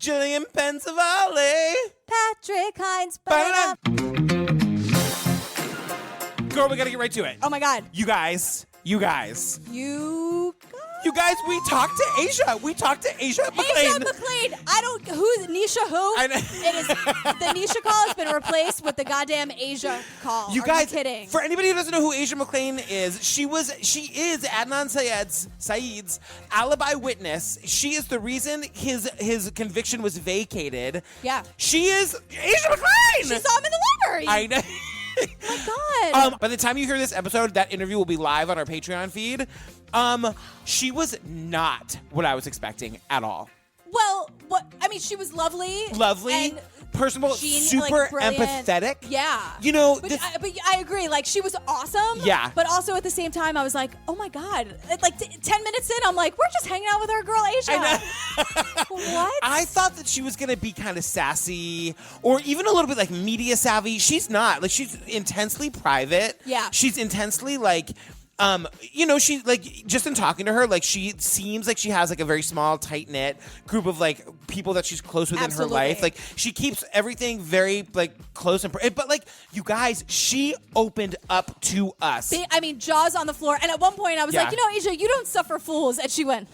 Julian Pensavalle. Patrick Hines. Girl, we gotta get right to it. Oh my God. You guys. You guys, we talked to Asia. We talked to Asia McLean. Asia McLean. Who's Nisha who? I know. It is, the Nisha call has been replaced with the goddamn Asia call. You Are guys, you kidding? For anybody who doesn't know who Asia McLean is, she is Adnan Syed's alibi witness. She is the reason his conviction was vacated. Yeah. She is Asia McLean. She saw him in the library. I know. Oh my God. By the time you hear this episode, that interview will be live on our Patreon feed. She was not what I was expecting at all. Well, she was lovely. Lovely, personable, super empathetic. Yeah. You know, but I agree. Like, she was awesome. Yeah. But also at the same time, I was like, oh my God. Like, 10 minutes in, I'm like, we're just hanging out with our girl Asia. I know. What? I thought that she was going to be kind of sassy or even a little bit like media savvy. She's not. Like, she's intensely private. Yeah. She's intensely like... she like just in talking to her, like she seems like she has like a very small, tight knit group of like people that she's close with in her life. Like she keeps everything very like close but like you guys, she opened up to us. Jaws on the floor. And at one point I was like, Asia, you don't suffer fools. And she went.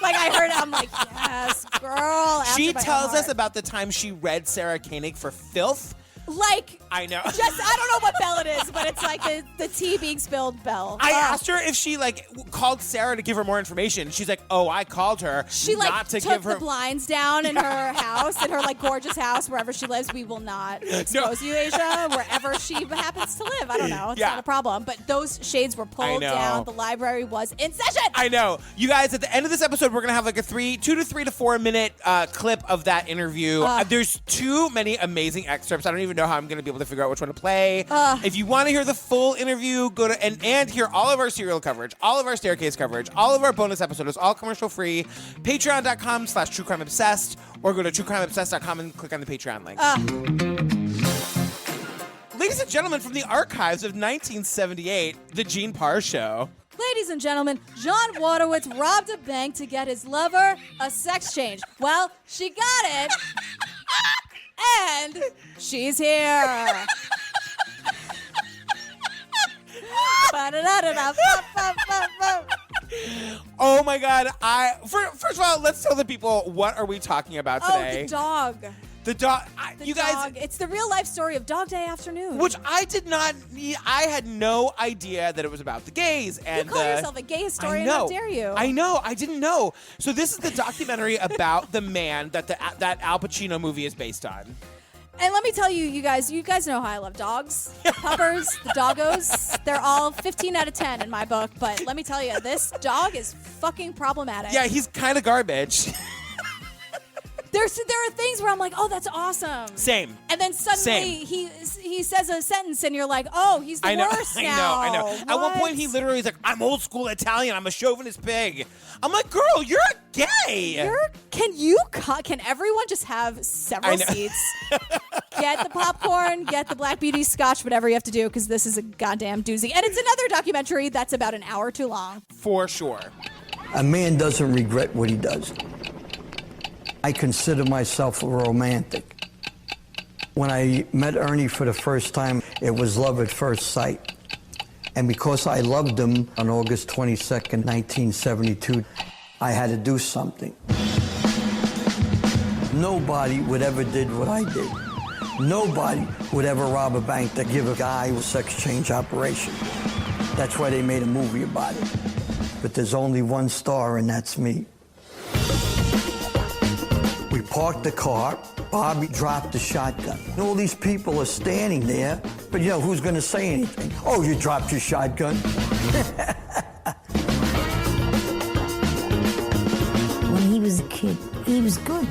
Like I heard it, I'm like, yes, girl. She tells us about the time she read Sarah Koenig for filth. Like, I know. I don't know what bell it is, but it's like the tea being spilled bell. I asked her if she like called Sarah to give her more information. She's like, "Oh, I called her she not to took give her the blinds down in her house, in her like gorgeous house wherever she lives. We will not expose you, Asia, wherever she happens to live. I don't know. It's not a problem. But those shades were pulled down. The library was in session. I know. You guys, at the end of this episode, we're gonna have like a 2 to 3 to 4 minute clip of that interview. There's too many amazing excerpts. I don't even know how I'm gonna be able to figure out which one to play. If you want to hear the full interview, go to and hear all of our serial coverage, all of our staircase coverage, all of our bonus episodes, all commercial free. Patreon.com/truecrimeobsessed or go to truecrimeobsessed.com and click on the Patreon link. Ladies and gentlemen, from the archives of 1978, The Gene Parr Show. Ladies and gentlemen, John Wojtowicz robbed a bank to get his lover a sex change. Well, she got it. And she's here. Oh my God! First of all, let's tell the people what are we talking about today. Oh, the dog. The dog. You guys, it's the real life story of Dog Day Afternoon. Which I did not. I had no idea that it was about the gays. And you call yourself a gay historian? How dare you? I know. I didn't know. So this is the documentary about the man that that Al Pacino movie is based on. And let me tell you, you guys know how I love dogs, puppers, the doggos. They're all 15 out of 10 in my book. But let me tell you, this dog is fucking problematic. Yeah, he's kind of garbage. There are things where I'm like, oh, that's awesome. Same. And then suddenly he says a sentence and you're like, oh, he's the worst now. I know. At one point he literally is like, I'm old school Italian. I'm a chauvinist pig. I'm like, girl, you're gay. Can everyone just have several seats? Get the popcorn, get the Black Beauty scotch, whatever you have to do, because this is a goddamn doozy. And it's another documentary that's about an hour too long. For sure. A man doesn't regret what he does. I consider myself a romantic. When I met Ernie for the first time, it was love at first sight. And because I loved him on August 22nd, 1972, I had to do something. Nobody would ever did what I did. Nobody would ever rob a bank to give a guy a sex change operation. That's why they made a movie about it. But there's only one star, and that's me. We parked the car. Bobby dropped the shotgun. And all these people are standing there, but who's going to say anything? Oh, you dropped your shotgun? When he was a kid, he was good.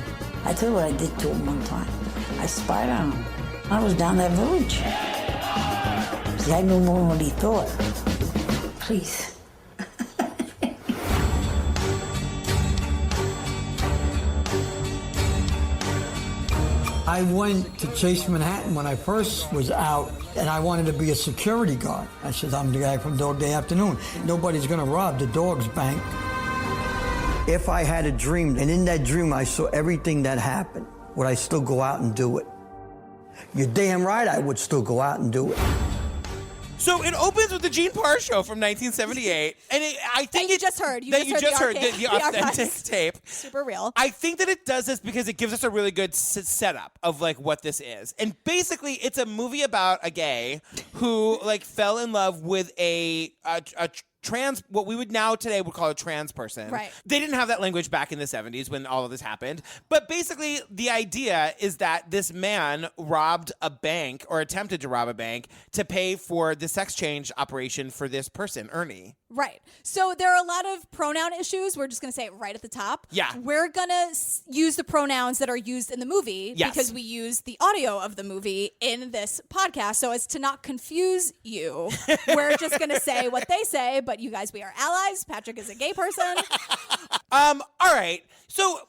I tell you what I did to him one time. I spied on him. I was down that village. See, I knew more than what he thought. Please. I went to Chase Manhattan when I first was out, and I wanted to be a security guard. I said, I'm the guy from Dog Day Afternoon. Nobody's going to rob the dog's bank. If I had a dream, and in that dream I saw everything that happened, would I still go out and do it? You're damn right I would still go out and do it. So it opens with the Gene Parr show from 1978, and I think you just heard the authentic tape. Super real. I think that it does this because it gives us a really good setup of like what this is, and basically it's a movie about a gay who like fell in love with a trans, what we would now today would call a trans person. Right. They didn't have that language back in the 70s when all of this happened. But basically, the idea is that this man robbed a bank or attempted to rob a bank to pay for the sex change operation for this person, Ernie. Right. So there are a lot of pronoun issues. We're just going to say it right at the top. Yeah. We're going to use the pronouns that are used in the movie because we use the audio of the movie in this podcast. So as to not confuse you, we're just going to say what they say, but you guys, we are allies. Patrick is a gay person. All right. So,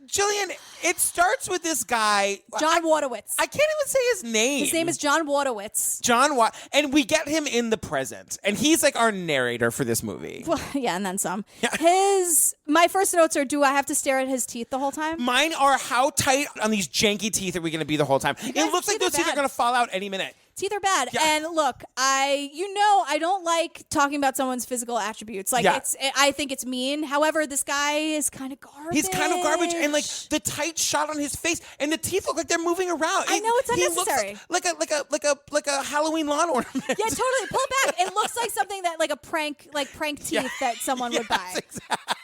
Jillian, it starts with this guy, John Wojtowicz. I can't even say his name. His name is John Wojtowicz. And we get him in the present, and he's like our narrator for this movie. Well, yeah, and then some. Yeah. My first notes are: do I have to stare at his teeth the whole time? Mine are: how tight on these janky teeth are we going to be the whole time? It looks like those teeth are going to fall out any minute. Teeth are bad. Yeah. And look, I don't like talking about someone's physical attributes. Like I think it's mean. However, this guy is kind of garbage. He's kind of garbage, and like the tight shot on his face, and the teeth look like they're moving around. I know it's unnecessary. He looks like a Halloween lawn ornament. Yeah, totally. Pull it back. It looks like something that like prank teeth that someone would buy. Exactly.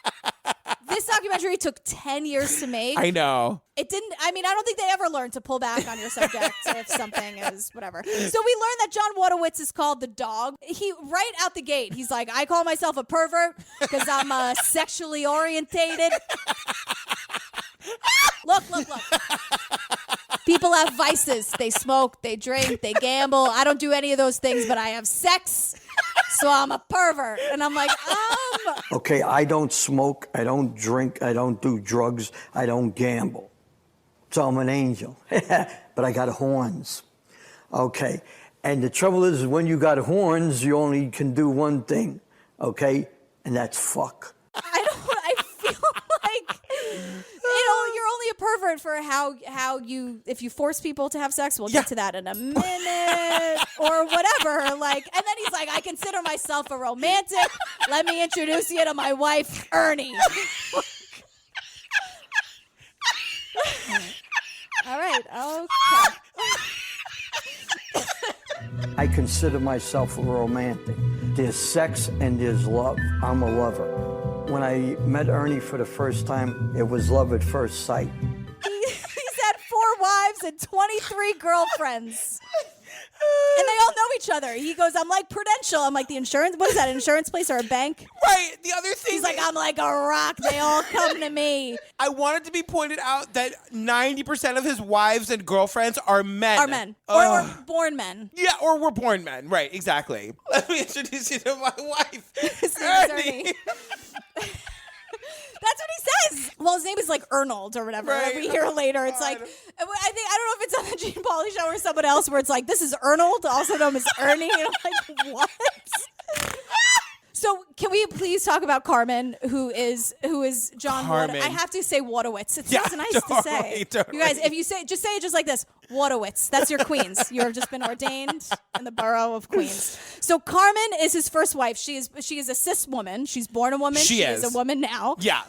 This documentary took 10 years to make. I know. It didn't, I don't think they ever learned to pull back on your subject if something is whatever. So we learned that John Wojtowicz is called the dog. He, right out the gate, he's like, I call myself a pervert because I'm sexually orientated. Look. People have vices. They smoke, they drink, they gamble. I don't do any of those things, but I have sex. So I'm a pervert. And I'm like, Okay, I don't smoke, I don't drink, I don't do drugs, I don't gamble. So I'm an angel. But I got horns. Okay, and the trouble is when you got horns, you only can do one thing, okay? And that's fuck. I feel like, you're only a pervert for how you, if you force people to have sex, we'll get to that in a minute or whatever. Like, and then he's like, I consider myself a romantic. Let me introduce you to my wife, Ernie. All right. Okay. I consider myself a romantic. There's sex and there's love. I'm a lover. When I met Ernie for the first time, it was love at first sight. He's had 4 wives and 23 girlfriends. And they all know each other. He goes, I'm like Prudential. I'm like the insurance. What is that, an insurance place or a bank? Right. The other thing. He's like, I'm like a rock. They all come to me. I wanted to be pointed out that 90% of his wives and girlfriends are men. Are men. Or born men. Yeah, or were born men. Right, exactly. Let me introduce you to my wife, His name is Ernie. That's what he says. Well, his name is like Arnold or whatever. Right. We hear later. It's like, I don't know if it's on the Gene Pauley show or someone else where it's like, this is Arnold, also known as Ernie. And I'm like, what? So can we please talk about Carmen, who is John Wojtowicz? I have to say Wojtowicz. It's nice to say. Totally. You guys, if you say it just like this, Wojtowicz. That's your Queens. You have just been ordained in the borough of Queens. So Carmen is his first wife. She is a cis woman. She's born a woman. She is a woman now. Yeah.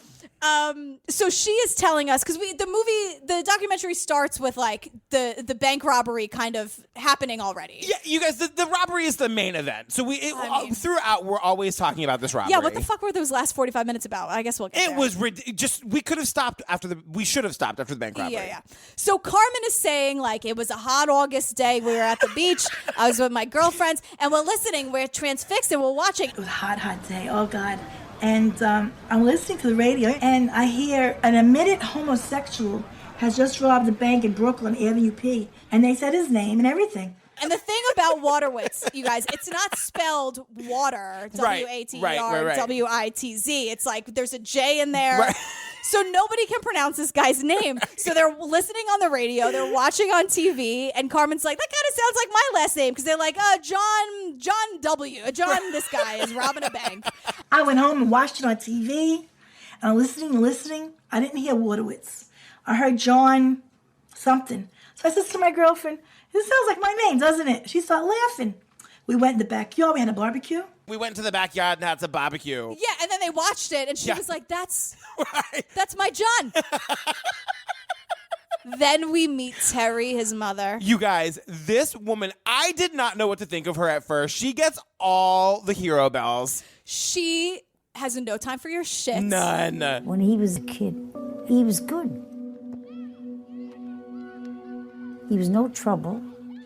So she is telling us, because the documentary starts with like the bank robbery kind of happening already. Yeah, you guys, the robbery is the main event. So throughout we're always talking about this robbery. Yeah, what the fuck were those last 45 minutes about? I guess we'll get there. It was we could have stopped we should have stopped after the bank robbery. Yeah. So Carmen is saying like it was a hot August day. We were at the beach. I was with my girlfriends and we're listening. We're transfixed and we're watching. It was a hot day. Oh God. And I'm listening to the radio, and I hear an admitted homosexual has just robbed a bank in Brooklyn, Avenue P. And they said his name and everything. And the thing about Wojtowicz, you guys, it's not spelled water, W-A-T-E-R, W-I-T-Z. It's like there's a J in there. Right. So nobody can pronounce this guy's name. So they're listening on the radio, they're watching on TV, and Carmen's like, that kind of sounds like my last name. Because they're like, John W. John, this guy is robbing a bank. I went home and watched it on TV. And I'm listening. I didn't hear Wojtowicz. I heard John something. So I said to my girlfriend, this sounds like my name, doesn't it? She started laughing. We went in the backyard. We had a barbecue. We went to the backyard and had some barbecue. Yeah, and then they watched it, and she was like, that's my John. Then we meet Terry, his mother. You guys, this woman, I did not know what to think of her at first. She gets all the hero bells. She has no time for your shit. None. When he was a kid, he was good. He was no trouble.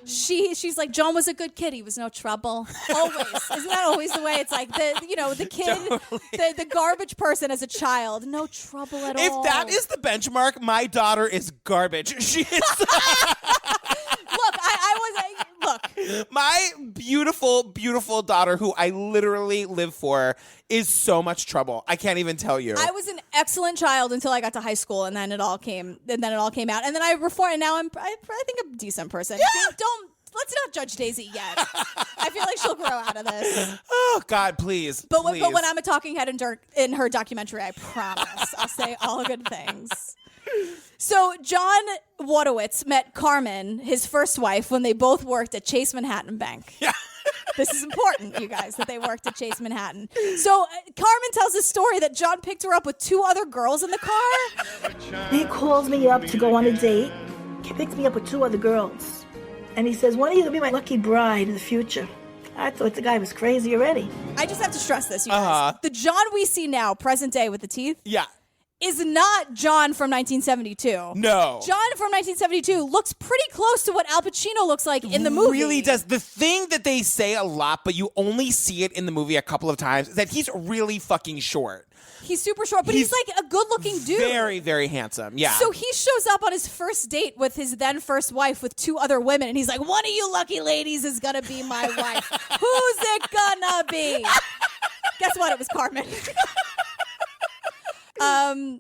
She's like, John was a good kid. He was no trouble. Always. Isn't that always the way? It's like the kid, totally. the garbage person as a child. No trouble at all. If that is the benchmark, my daughter is garbage. She is. Look, my beautiful, beautiful daughter, who I literally live for, is so much trouble. I can't even tell you. I was an excellent child until I got to high school, and then it all came out, and then I reformed, and now I think I'm a decent person. Yeah. Let's not judge Daisy yet. I feel like she'll grow out of this. Oh God, please. But when I'm a talking head in her documentary, I promise I'll say all good things. So John Wojtowicz met Carmen, his first wife, when they both worked at Chase Manhattan Bank. Yeah. This is important, you guys, that they worked at Chase Manhattan. So Carmen tells a story that John picked her up with 2 other girls in the car. He calls me up to go on a date. He picked me up with 2 other girls. And he says, when are you going to be my lucky bride in the future? I thought the guy was crazy already. I just have to stress this, you guys. The John we see now, present day with the teeth, is not John from 1972. No. John from 1972 looks pretty close to what Al Pacino looks like in the movie. Really does. The thing that they say a lot, but you only see it in the movie a couple of times, is that he's really fucking short. He's super short, but he's like a good-looking dude. Very, very handsome, yeah. So he shows up on his first date with his then first wife with 2 other women, and he's like, one of you lucky ladies is gonna be my wife. Who's it gonna be? Guess what? It was Carmen.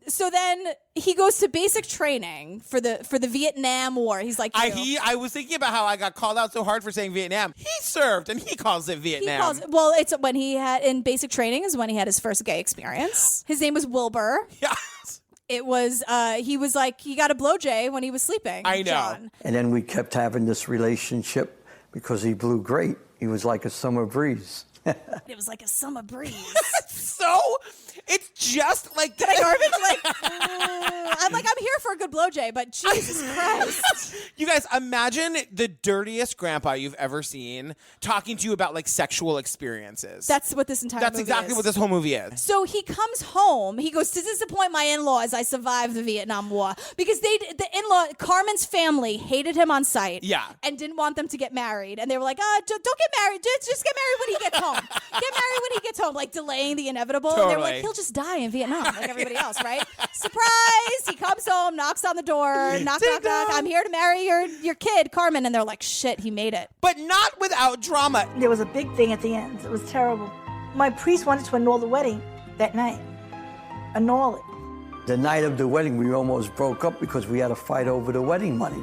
So then he goes to basic training for the Vietnam War. He's like, I was thinking about how I got called out so hard for saying Vietnam. He served, and he calls it Vietnam. It's when he had in basic training is when he had his first gay experience. His name was Wilbur. Yeah. It was he was like he got a blowjay when he was sleeping. I know. John. And then we kept having this relationship because he blew great. He was like a summer breeze. It was like a summer breeze. It's just like Can I garbage? I'm here for a good blowjay, but Jesus Christ. You guys, imagine the dirtiest grandpa you've ever seen talking to you about like sexual experiences. That's what this entire movie is. That's exactly what this whole movie is. So he comes home. He goes to disappoint my in-laws. I survived the Vietnam War because the in-law Carmen's family hated him on sight. Yeah. And didn't want them to get married. And they were like, don't get married. Just get married when he gets home. Get married when he gets home, like delaying the inevitable. Totally. And they were like, he'll just die in Vietnam like everybody else, right? Surprise! He comes home, knocks on the door, knock. I'm here to marry your kid, Carmen. And they're like, shit, he made it. But not without drama. There was a big thing at the end. It was terrible. My priest wanted to annul the wedding that night. Annul it. The night of the wedding, we almost broke up because we had a fight over the wedding money.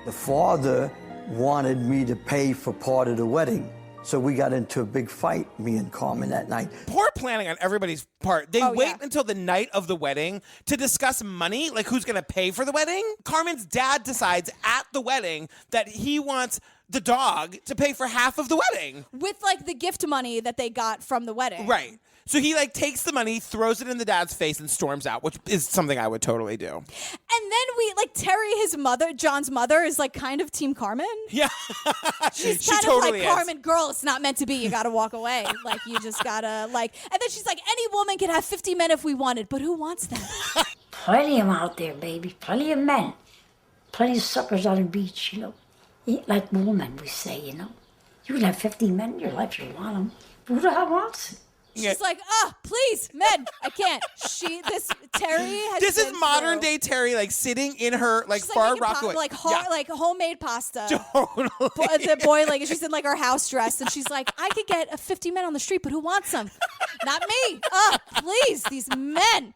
The father wanted me to pay for part of the wedding. So we got into a big fight, me and Carmen, that night. Poor planning on everybody's part. They wait until the night of the wedding to discuss money, like who's going to pay for the wedding. Carmen's dad decides at the wedding that he wants the dog to pay for half of the wedding. With like the gift money that they got from the wedding. Right. So he like takes the money, throws it in the dad's face, and storms out, which is something I would totally do. And then Terry, his mother, John's mother, is like kind of Team Carmen. Yeah. She's she kind totally of like, Carmen, girl, it's not meant to be. You got to walk away. Like, you just got to like, and then she's like, any woman could have 50 men if we wanted, but who wants them? Plenty of them out there, baby. Plenty of men. Plenty of suckers on the beach, you know. Eat like women, we say, you know. You can have 50 men in your life if you want them. But who the hell wants it? She's like, please, men, I can't. Terry has This is modern day Terry, like sitting in her like she's, Far like, Rockaway, like homemade pasta. Totally. The boiling, and she's in like her house dress, and she's like, I could get 50 men on the street, but who wants them? Not me. Please, these men.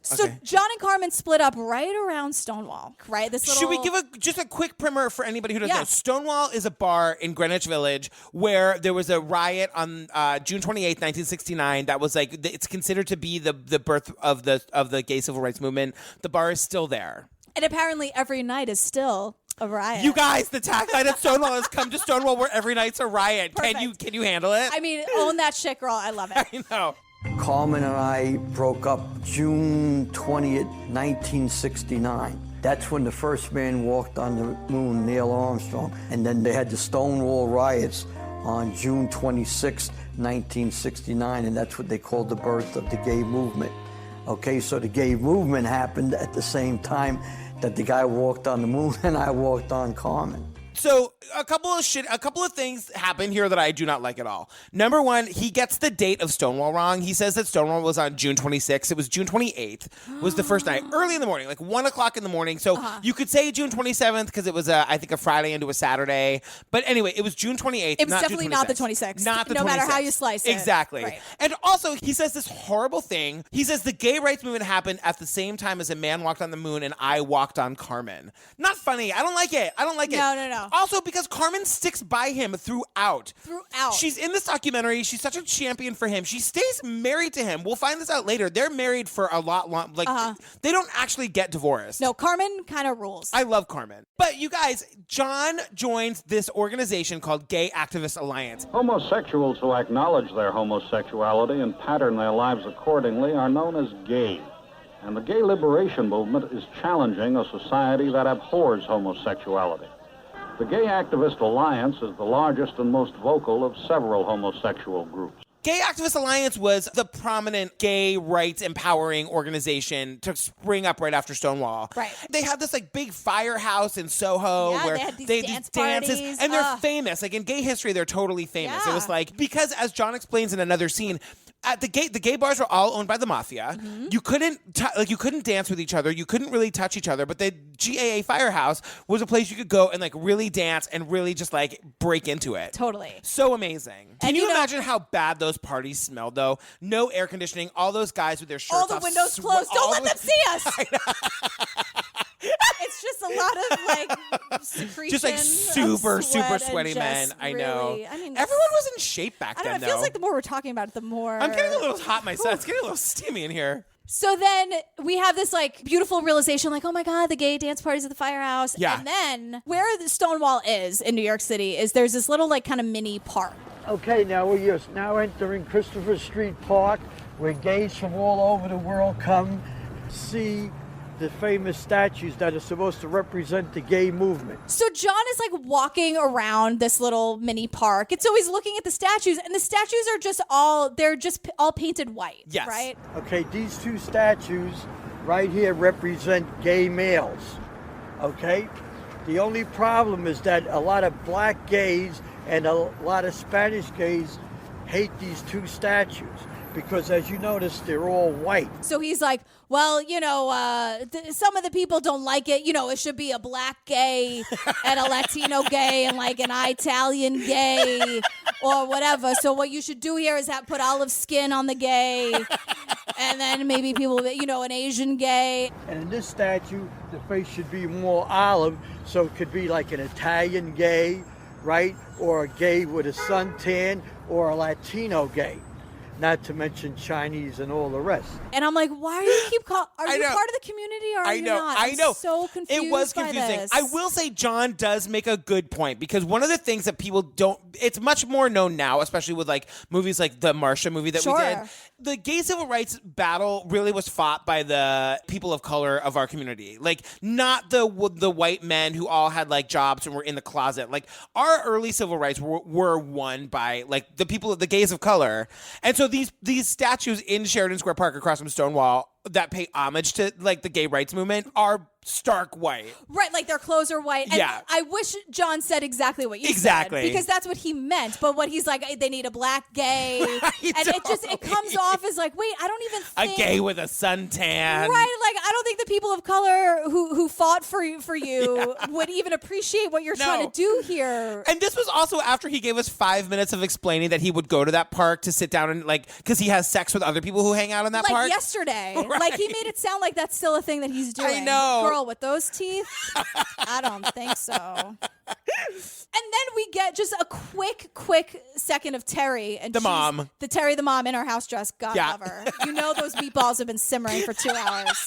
So John and Carmen split up right around Stonewall, right? Should we give just a quick primer for anybody who doesn't know? Stonewall is a bar in Greenwich Village where there was a riot on June 28th, 1964. 1969, that was like it's considered to be the birth of the gay civil rights movement. The bar is still there. And apparently every night is still a riot. You guys, the tagline at Stonewall is "Come to Stonewall, where every night's a riot." Perfect. Can you handle it? I mean, own that shit, girl. I love it. I know. Carmen and I broke up June 20th, 1969. That's when the first man walked on the moon, Neil Armstrong. And then they had the Stonewall riots on June 26th, 1969, and that's what they called the birth of the gay movement. Okay, so the gay movement happened at the same time that the guy walked on the moon and I walked on Carmen. So a couple of things happen here that I do not like at all. Number one, he gets the date of Stonewall wrong. He says that Stonewall was on June 26th. It was June 28th was the first night, early in the morning, like 1 o'clock in the morning. So you could say June 27th because it was, I think, a Friday into a Saturday. But anyway, it was June 28th. It was definitely not the 26th. Not the 26th. No matter how you slice it. Exactly. Right. And also, he says this horrible thing. He says the gay rights movement happened at the same time as a man walked on the moon and I walked on Carmen. Not funny. I don't like it. No. Also, because Carmen sticks by him throughout. She's in this documentary. She's such a champion for him. She stays married to him. We'll find this out later. They're married for a lot long. Like they don't actually get divorced. No, Carmen kind of rules. I love Carmen. But you guys, John joins this organization called Gay Activist Alliance. Homosexuals who acknowledge their homosexuality and pattern their lives accordingly are known as gay. And the gay liberation movement is challenging a society that abhors homosexuality. The Gay Activist Alliance is the largest and most vocal of several homosexual groups. Gay Activist Alliance was the prominent gay rights empowering organization to spring up right after Stonewall. Right. They had this like big firehouse in Soho Yeah, where they had these dances parties. and they're famous. Like in gay history, they're totally famous. Yeah. It was like because as John explains in another scene, at the gay bars were all owned by the mafia. Mm-hmm. You couldn't dance with each other. You couldn't really touch each other. But the GAA Firehouse was a place you could go and like really dance and really just like break into it. Totally. So amazing. Can And you you know- imagine how bad those parties smelled though? No air conditioning. All those guys with their shirts All the off, windows closed. Don't let them see us. It's just a lot of like secretion. Just like super sweat sweaty and men. just I know. really- I mean, everyone was in shape back I don't then. know. It feels though. like the more we're talking about it, the more I'm getting a little hot myself. It's getting a little steamy in here. So then we have this like beautiful realization, like, oh my God, the gay dance parties at the firehouse. Yeah. And then where the Stonewall is in New York City is there's this little like kind of mini park. Okay, now we're now entering Christopher Street Park, where gays from all over the world come see the famous statues that are supposed to represent the gay movement. So John is like walking around this little mini park. And so he's looking at the statues, and the statues are just all painted white. Yes. Right? Okay, these two statues right here represent gay males. Okay? The only problem is that a lot of black gays and a lot of Spanish gays hate these two statues because, as you notice, they're all white. So he's like, well, you know, some of the people don't like it. You know, it should be a black gay and a Latino gay and like an Italian gay or whatever. So what you should do here is put olive skin on the gay and then maybe people, you know, an Asian gay. And in this statue, the face should be more olive, so it could be like an Italian gay, right? Or a gay with a suntan, or a Latino gay. Not to mention Chinese and all the rest. And I'm like, why do you keep calling? Are you know. part of the community or are you not? I know. I'm so confused. It was by confusing. this. I will say John does make a good point because one of the things that people don't, it's much more known now, especially with like movies like the Marsha movie that we did. The gay civil rights battle really was fought by the people of color of our community. Like not the white men who all had like jobs and were in the closet. Like our early civil rights were won by like the people, the gays of color. And so these statues in Sheridan Square Park across from Stonewall that pay homage to like the gay rights movement are stark white. Right, like their clothes are white. And Yeah. I wish John said exactly what you Exactly. said. Because that's what he meant. But what he's like, they need a black gay. Right, and it comes off as like, wait, I don't even think. A gay with a suntan. Right, like I don't think the people of color who fought for you would even appreciate what you're trying to do here. And this was also after he gave us 5 minutes of explaining that he would go to that park to sit down and like, because he has sex with other people who hang out in that like park. yesterday. Right. Like he made it sound like that's still a thing that he's doing. I know. Girl with those teeth? I don't think so. And then we get just a quick second of Terry. And the mom in her house dress. God love her. You know those meatballs have been simmering for 2 hours.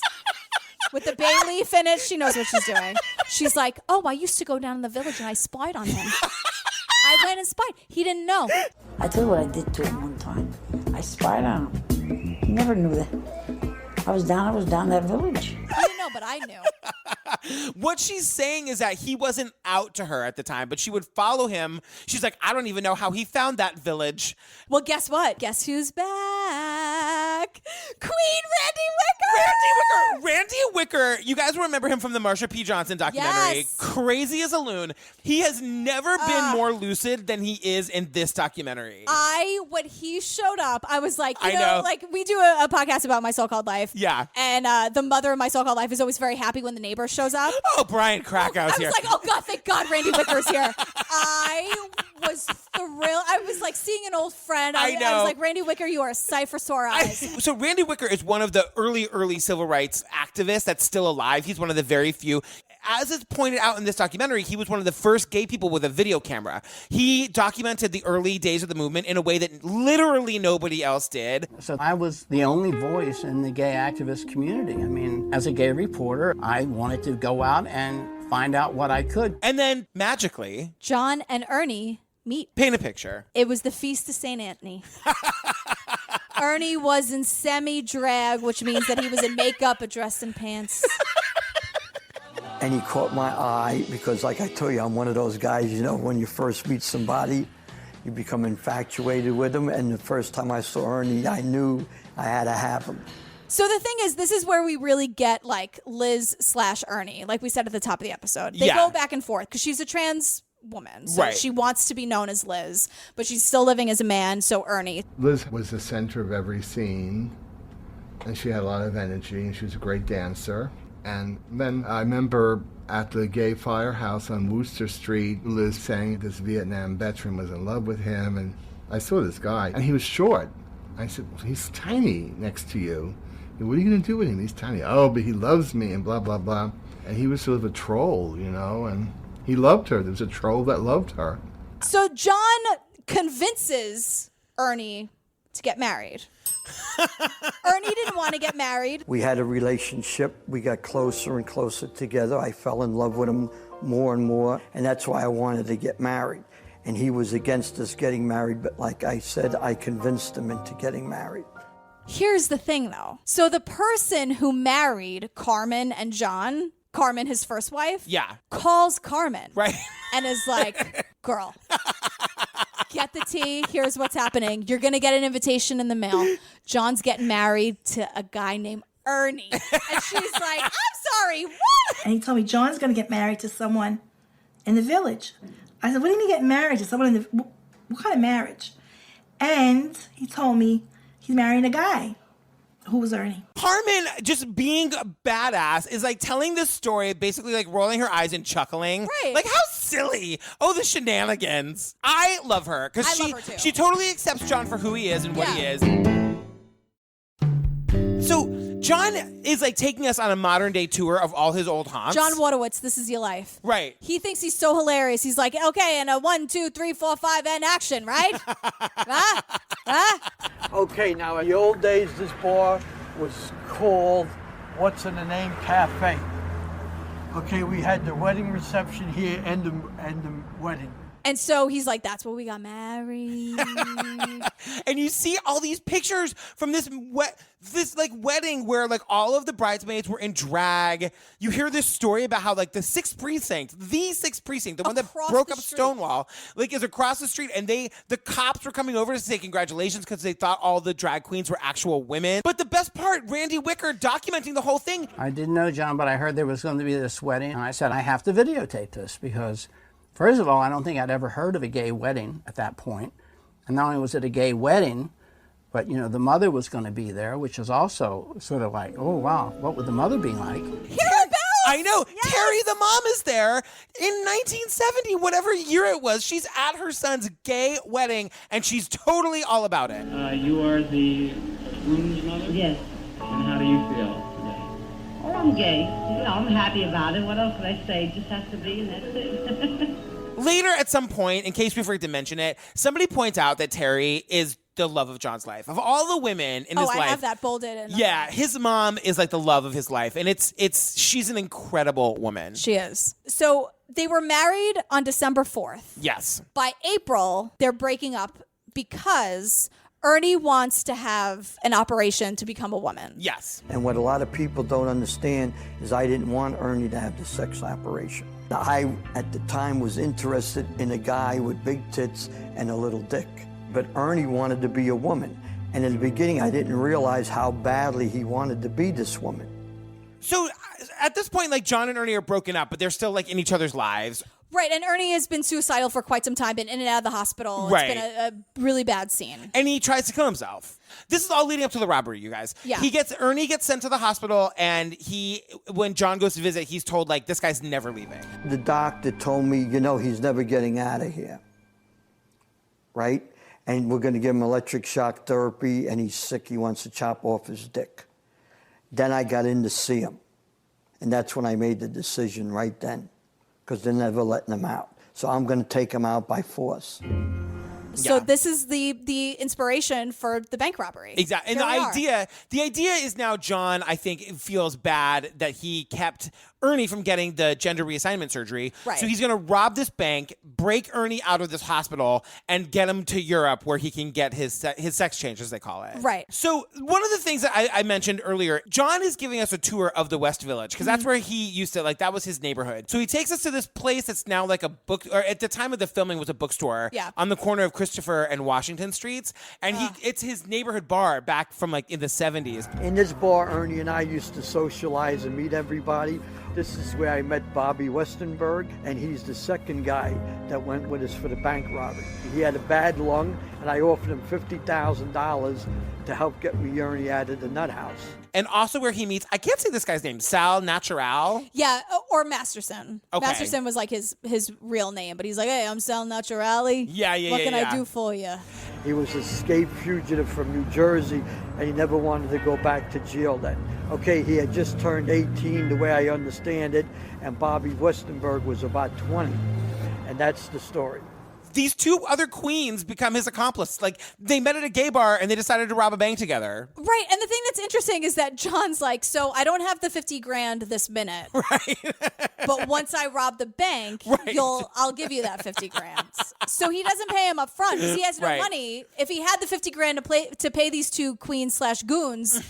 With the bay leaf in it, she knows what she's doing. She's like, oh, I used to go down in the village and I spied on him. I went and spied. He didn't know. I tell you what I did to him one time. I spied on him. He never knew that. I was down that village. He didn't know, but I knew. What she's saying is that he wasn't out to her at the time, but she would follow him. She's like, I don't even know how he found that village. Well, guess what? Guess who's back? Queen Randy Wicker! Randy Wicker, you guys will remember him from the Marsha P. Johnson documentary. Yes. Crazy as a loon. He has never been more lucid than he is in this documentary. When he showed up, I was like, I know. like we do a podcast about My So-Called Life. Yeah. And the mother of My So-Called Life is always very happy when the neighbor shows up. Oh, Brian Krakow's here. I was like, oh God, thank God Randy Wicker's here. I was thrilled. I was like seeing an old friend. I know. I was like, Randy Wicker, you are a sight for sore eyes. So Randy Wicker is one of the early civil rights activists that's still alive. He's one of the very few. As is pointed out in this documentary, he was one of the first gay people with a video camera. He documented the early days of the movement in a way that literally nobody else did. So I was the only voice in the gay activist community. I mean, as a gay reporter, I wanted to go out and find out what I could. And then, magically, John and Ernie meet. Paint a picture. It was the Feast of St. Anthony. Ernie was in semi-drag, which means that he was in makeup but dressed in pants. And he caught my eye because, like I told you, I'm one of those guys, you know, when you first meet somebody, you become infatuated with them. And the first time I saw Ernie, I knew I had to have him. So the thing is, this is where we really get like Liz/Ernie, like we said at the top of the episode. They go back and forth because she's a trans woman. So she wants to be known as Liz, but she's still living as a man, so Ernie. Liz was the center of every scene, and she had a lot of energy, and she was a great dancer. And then I remember at the gay firehouse on Wooster Street, Liz saying this Vietnam veteran was in love with him, and I saw this guy, and he was short. I said, well, he's tiny next to you. What are you going to do with him? He's tiny. Oh, but he loves me, and blah, blah, blah. And he was sort of a troll, you know, and he loved her. There was a troll that loved her. So John convinces Ernie to get married. Ernie didn't want to get married. We had a relationship. We got closer and closer together. I fell in love with him more and more, and that's why I wanted to get married. And he was against us getting married, but like I said, I convinced him into getting married. Here's the thing, though. So the person who married Carmen and John, Carmen, his first wife, calls Carmen. Right. And is like, girl, get the tea. Here's what's happening. You're going to get an invitation in the mail. John's getting married to a guy named Ernie. And she's like, I'm sorry, what? And he told me, John's going to get married to someone in the village. I said, what do you mean get married to someone in the... What kind of marriage? And he told me he's marrying a guy. Who was Ernie? Carmen, just being a badass, is like telling this story, basically like rolling her eyes and chuckling. Right. Like, how silly. Oh, the shenanigans. I love her because she totally accepts John for who he is and what he is. So John is like taking us on a modern day tour of all his old haunts. John Wojtowicz, This Is Your Life. Right. He thinks he's so hilarious. He's like, okay, and a 1, 2, 3, 4, 5, and action, right? Okay, now in the old days, this bar was called What's in the Name Cafe. Okay, we had the wedding reception here and the wedding. And so he's like, that's where we got married. And you see all these pictures from this wedding where like all of the bridesmaids were in drag. You hear this story about how like the 6th precinct, the one that broke up Stonewall, like is across the street, and the cops were coming over to say congratulations because they thought all the drag queens were actual women. But the best part, Randy Wicker documenting the whole thing. I didn't know John, but I heard there was going to be this wedding, and I said, I have to videotape this because first of all, I don't think I'd ever heard of a gay wedding at that point. And not only was it a gay wedding, but, you know, the mother was going to be there, which is also sort of like, oh, wow, what would the mother be like? I know. Yes. Terry, the mom, is there in 1970, whatever year it was. She's at her son's gay wedding, and she's totally all about it. You are the groom's mother? Yes. And how do you feel today? Oh, I'm gay. You know, I'm happy about it. What else can I say? It just has to be, and that's it. Later, at some point, in case we forget to mention it, somebody points out that Terry is the love of John's life. Of all the women in his life. I have that bolded. Yeah, his mom is like the love of his life. And she's an incredible woman. She is. So they were married on December 4th. Yes. By April, they're breaking up because Ernie wants to have an operation to become a woman. Yes. And what a lot of people don't understand is I didn't want Ernie to have the sex operation. Now, I, at the time, was interested in a guy with big tits and a little dick. But Ernie wanted to be a woman. And in the beginning, I didn't realize how badly he wanted to be this woman. So at this point, like, John and Ernie are broken up, but they're still like in each other's lives. Right, and Ernie has been suicidal for quite some time, been in and out of the hospital. Right. It's been a really bad scene. And he tries to kill himself. This is all leading up to the robbery, you guys. Yeah. Ernie gets sent to the hospital, and when John goes to visit, he's told, like, this guy's never leaving. The doctor told me, he's never getting out of here. Right? And we're going to give him electric shock therapy, and he's sick. He wants to chop off his dick. Then I got in to see him. And that's when I made the decision right then, because they're never letting him out. So I'm going to take him out by force. So this is the inspiration for the bank robbery. Exactly. And the idea is now John, I think, feels bad that he kept Ernie from getting the gender reassignment surgery. Right. So he's going to rob this bank, break Ernie out of this hospital, and get him to Europe where he can get his sex change, as they call it. Right. So one of the things that I mentioned earlier, John is giving us a tour of the West Village, because that's where he used to, like, that was his neighborhood. So he takes us to this place that's now like a book, or at the time of the filming was a bookstore on the corner of Christopher and Washington Streets. And it's his neighborhood bar back from, like, in the 70s. In this bar, Ernie and I used to socialize and meet everybody. This is where I met Bobby Westenberg, and he's the second guy that went with us for the bank robbery. He had a bad lung, and I offered him $50,000 to help get me Ernie out of the nut house. And also where he meets, I can't say this guy's name, Sal Natural. Yeah, or Masterson. Okay. Masterson was like his real name, but he's like, hey, I'm Sal Naturale. Yeah. What can I do for you? He was an escaped fugitive from New Jersey, and he never wanted to go back to jail then. Okay, he had just turned 18, the way I understand it, and Bobby Westenberg was about 20. And that's the story. These two other queens become his accomplice. Like, they met at a gay bar and they decided to rob a bank together. Right. And the thing that's interesting is that John's like, so I don't have the $50,000 this minute. Right. But once I rob the bank, I'll give you that $50,000. So he doesn't pay him up front because he has no money. If he had the $50,000 to pay these two queens/goons,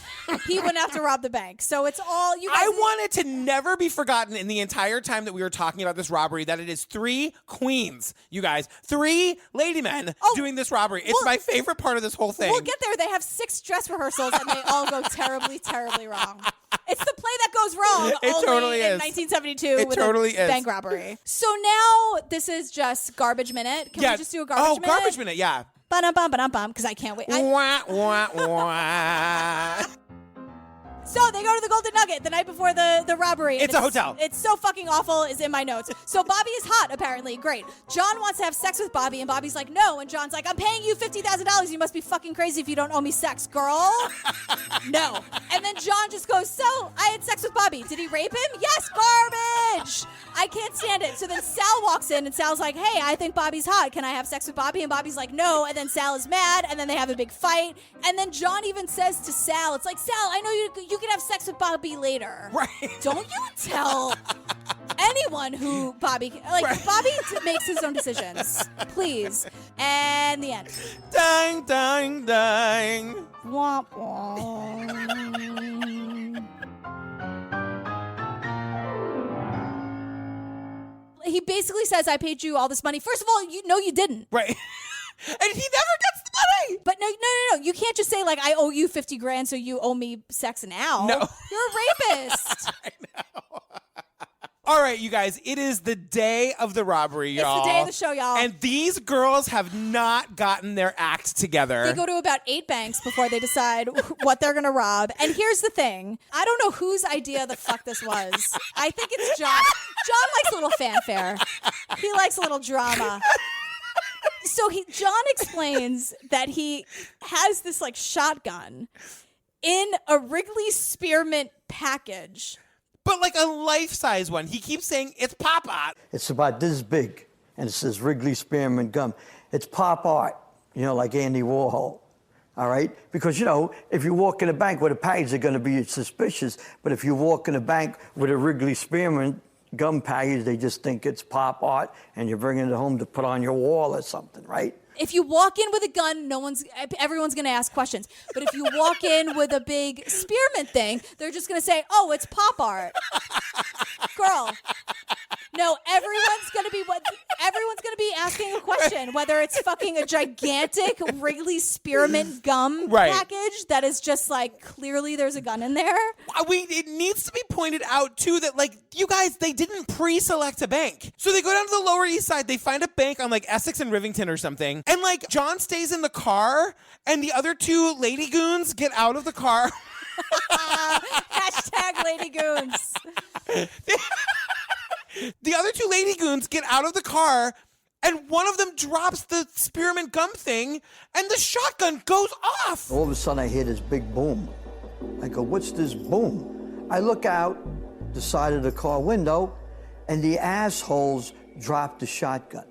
he wouldn't have to rob the bank. So it's all you guys. I want it to never be forgotten in the entire time that we were talking about this robbery that it is 3 queens, you guys. 3 lady men doing this robbery. It's my favorite part of this whole thing. We'll get there. They have 6 dress rehearsals and they all go terribly, terribly wrong. It's the play that goes wrong only in 1972 with a bank robbery. So now this is just garbage minute. Can we just do a garbage minute? Oh, garbage minute, yeah. Ba-dum-bum, because I can't wait. Wah, wah, wah. So they go to the Golden Nugget the night before the robbery. It's a hotel. It's so fucking awful is in my notes. So Bobby is hot, apparently. Great. John wants to have sex with Bobby, and Bobby's like, no. And John's like, I'm paying you $50,000. You must be fucking crazy if you don't owe me sex, girl. No. And then John just goes, so I had sex with Bobby. Did he rape him? Yes, garbage. I can't stand it. So then Sal walks in, and Sal's like, hey, I think Bobby's hot. Can I have sex with Bobby? And Bobby's like, no. And then Sal is mad, and then they have a big fight. And then John even says to Sal, it's like, Sal, I know you can have sex with Bobby later. Right. Don't you tell anyone who Bobby makes his own decisions. Please. And the end. Dang, dang, dang. Womp womp. He basically says, I paid you all this money. First of all, you didn't. Right. And he never gets the money. But no. You can't just say, like, I owe you $50,000, so you owe me sex now. No. You're a rapist. I know. All right, you guys, it is the day of the robbery, y'all. It's the day of the show, y'all. And these girls have not gotten their act together. They go to about 8 banks before they decide what they're going to rob. And here's the thing. I don't know whose idea the fuck this was. I think it's John. John likes a little fanfare. He likes a little drama. So John explains that he has this, like, shotgun in a Wrigley Spearmint package. But like a life-size one. He keeps saying, it's Papa. It's about this big, and it says Wrigley Spearmint Gum. It's pop art, like Andy Warhol. All right? Because, if you walk in a bank with a package, they're going to be suspicious. But if you walk in a bank with a Wrigley Spearmint Gum package, they just think it's pop art, and you're bringing it home to put on your wall or something, right? If you walk in with a gun, everyone's going to ask questions. But if you walk in with a big spearmint thing, they're just going to say, oh, it's pop art. Girl. No, everyone's going to be asking a question, whether it's fucking a gigantic Wrigley Spearmint Gum package that is just like, clearly there's a gun in there. It needs to be pointed out, too, that, like, you guys, they didn't pre-select a bank. So they go down to the Lower East Side, they find a bank on, like, Essex and Rivington or something, and, like, John stays in the car, and the other two lady goons get out of the car. Hashtag lady goons. The other two lady goons get out of the car, and one of them drops the spearmint gum thing, and the shotgun goes off. All of a sudden, I hear this big boom. I go, what's this boom? I look out the side of the car window, and the assholes dropped the shotgun.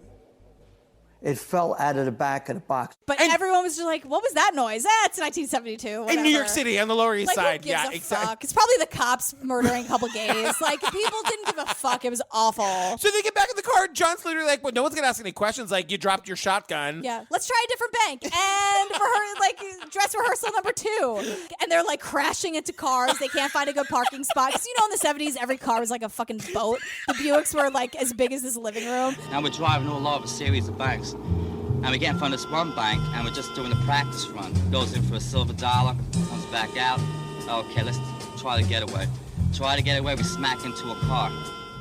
It fell out of the back of the box. But everyone was just like, what was that noise? It's 1972. Whatever. In New York City, on the Lower East Side. Who gives a fuck? It's probably the cops murdering a couple gays. Like, people didn't give a fuck. It was awful. So they get back in the car. John's literally like, well, no one's going to ask any questions. Like, you dropped your shotgun. Yeah. Let's try a different bank. And dress rehearsal number 2. And they're like crashing into cars. They can't find a good parking spot. Because, in the 70s, every car was like a fucking boat. The Buicks were like as big as this living room. Now we're driving all over a series of banks. And we get in front of this one bank, and we're just doing a practice run. Goes in for a silver dollar, comes back out. Okay, let's try to get away. We smack into a car.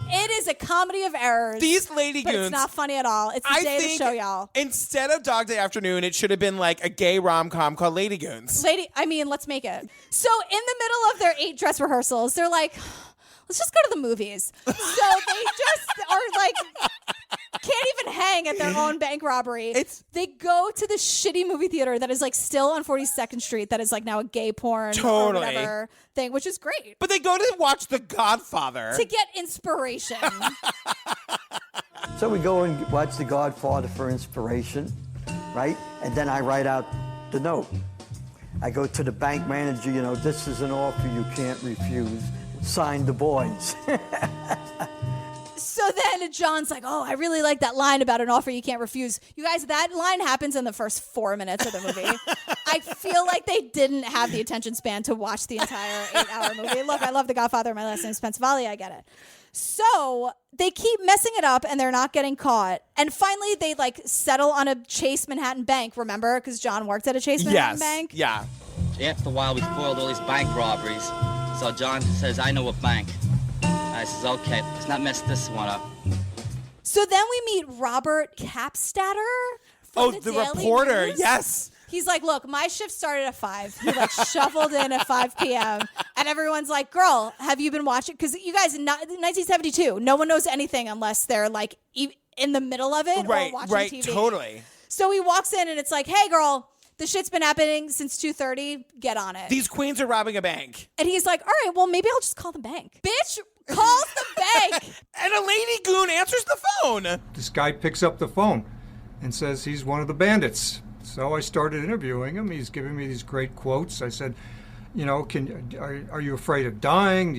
It is a comedy of errors. These lady goons. But it's not funny at all. It's the day to show y'all. Instead of Dog Day Afternoon, it should have been like a gay rom-com called Lady Goons. Let's make it. So in the middle of their 8 dress rehearsals, they're like, let's just go to the movies. So they just are like, can't even hang at their own bank robbery. They go to the shitty movie theater that is like still on 42nd Street that is like now a gay porn or whatever thing, which is great. But they go to watch The Godfather. To get inspiration. So we go and watch The Godfather for inspiration, right? And then I write out the note. I go to the bank manager, this is an offer you can't refuse. Sign the boys. So then John's like, oh, I really like that line about an offer you can't refuse. You guys, that line happens in the first 4 minutes of the movie. I feel like they didn't have the attention span to watch the entire 8-hour movie. Look, I love The Godfather. My last name is Pensavalli. I get it. So they keep messing it up and they're not getting caught. And finally they like settle on a Chase Manhattan Bank, remember? Because John worked at a Chase Manhattan Bank. Yeah. After a while, we foiled all these bank robberies. So John says, I know a bank. I says, okay, let's not mess this one up. So then we meet Robert Capstatter from the Daily reporter. News. Yes. He's like, look, my shift started at 5. He like shuffled in at 5 p.m. And everyone's like, girl, have you been watching? Because you guys, in 1972, no one knows anything unless they're like in the middle of it or watching TV. Totally. So he walks in and it's like, hey, girl, the shit's been happening since 2:30. Get on it. These queens are robbing a bank. And he's like, all right, well, maybe I'll just call the bank. Bitch calls the bank. And a lady goon answers the phone. This guy picks up the phone and says he's one of the bandits. So I started interviewing him. He's giving me these great quotes. I said, are you afraid of dying?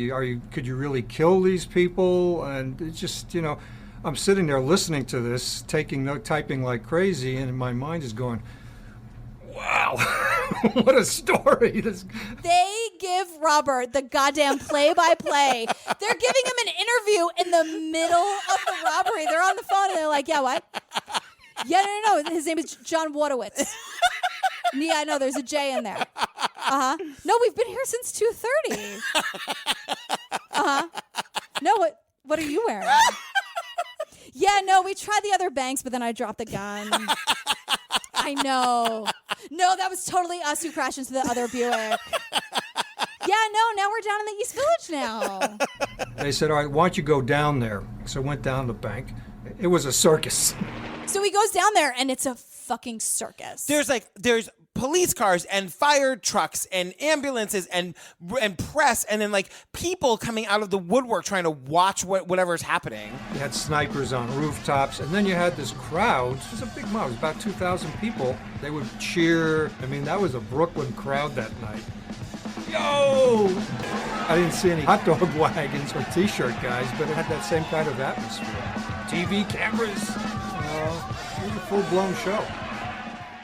Could you really kill these people? And it's just, I'm sitting there listening to this, taking note, typing like crazy, and my mind is going, wow, what a story. They give Robert the goddamn play-by-play. They're giving him an interview in the middle of the robbery. They're on the phone and they're like, yeah, what? Yeah, no. His name is John Wojtowicz. Yeah, I know. There's a J in there. No, we've been here since 2:30. No, what are you wearing? Yeah, no, we tried the other banks, but then I dropped the gun. I know. No, that was totally us who crashed into the other Buick. Yeah, no, now we're down in the East Village now. They said, all right, why don't you go down there? So I went down to the bank. It was a circus. So he goes down there, and it's a fucking circus. There's police cars and fire trucks and ambulances and press, and then like people coming out of the woodwork trying to watch whatever's happening. You had snipers on rooftops, and then you had this crowd. It was a big mob. It was about 2,000 people. They would cheer. I mean, that was a Brooklyn crowd that night. Yo! I didn't see any hot dog wagons or T-shirt guys, but it had that same kind of atmosphere. TV cameras. It was a full-blown show.